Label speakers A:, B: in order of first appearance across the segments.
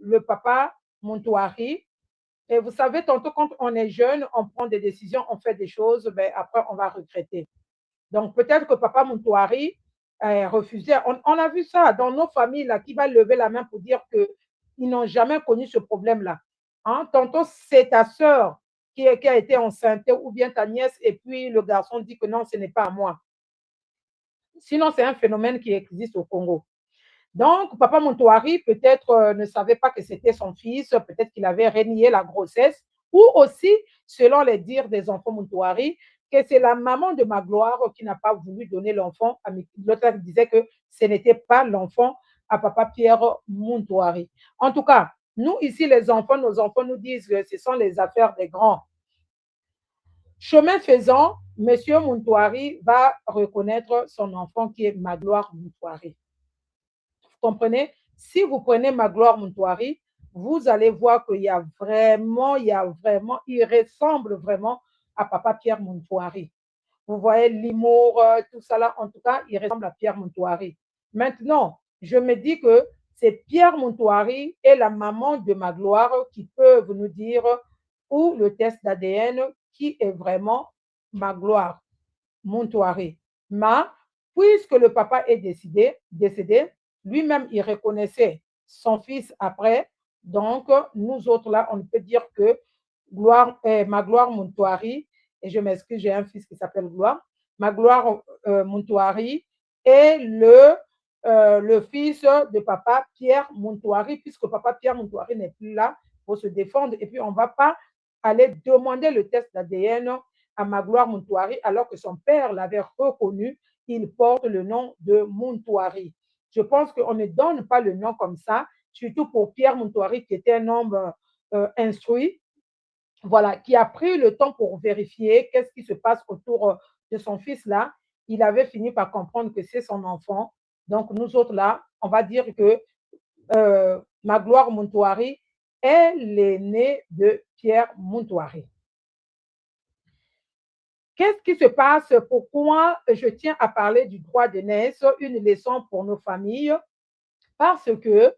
A: le papa Montouari. Et vous savez, tantôt, quand on est jeune, on prend des décisions, on fait des choses, mais après, on va regretter. Donc, peut-être que papa Montouari refusait. On a vu ça dans nos familles, là, qui va lever la main pour dire qu'ils n'ont jamais connu ce problème-là. Hein? Tantôt, c'est ta sœur qui a été enceinte ou bien ta nièce, et puis le garçon dit que non, ce n'est pas à moi. Sinon, c'est un phénomène qui existe au Congo. Donc, papa Montouari peut-être ne savait pas que c'était son fils, peut-être qu'il avait renié la grossesse, ou aussi, selon les dires des enfants Montouari, que c'est la maman de Magloire qui n'a pas voulu donner l'enfant. L'autre disait que ce n'était pas l'enfant à papa Pierre Montouari. En tout cas, nous ici, les enfants, nos enfants nous disent que ce sont les affaires des grands. Chemin faisant, monsieur Montouari va reconnaître son enfant qui est Magloire Montouari. Vous comprenez? Si vous prenez Magloire Montouari, vous allez voir il ressemble vraiment à papa Pierre Montouari. Vous voyez l'humour, tout ça là, en tout cas, il ressemble à Pierre Montouari. Maintenant, je me dis que c'est Pierre Montouari et la maman de Magloire qui peuvent nous dire, ou le test d'ADN, qui est vraiment Magloire Montouari. Mais puisque le papa est décédé, lui-même, il reconnaissait son fils après. Donc, nous autres, là, on peut dire que Magloire Montouari, et je m'excuse, j'ai un fils qui s'appelle Gloire, Magloire Montouari est le fils de papa Pierre Montouari, puisque papa Pierre Montouari n'est plus là pour se défendre. Et puis, on ne va pas aller demander le test d'ADN à Magloire Montouari, alors que son père l'avait reconnu, il porte le nom de Montouari. Je pense qu'on ne donne pas le nom comme ça, surtout pour Pierre Montouari, qui était un homme instruit, voilà, qui a pris le temps pour vérifier qu'est-ce qui se passe autour de son fils là. Il avait fini par comprendre que c'est son enfant. Donc, nous autres là, on va dire que Magloire Montouari est l'aîné de Pierre Montouari. Qu'est-ce qui se passe? Pourquoi je tiens à parler du droit d'aînesse, une leçon pour nos familles? Parce que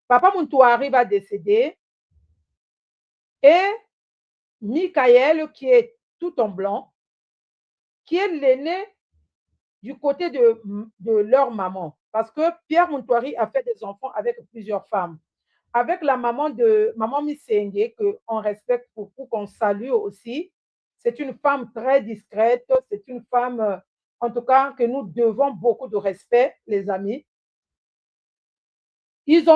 A: papa Montouari va décéder et Michael, qui est tout en blanc, qui est l'aîné du côté de leur maman. Parce que Pierre Montouari a fait des enfants avec plusieurs femmes. Avec la maman de maman Missenge, qu'on respecte beaucoup, qu'on salue aussi. C'est une femme très discrète, c'est une femme, en tout cas, que nous devons beaucoup de respect, les amis. Ils ont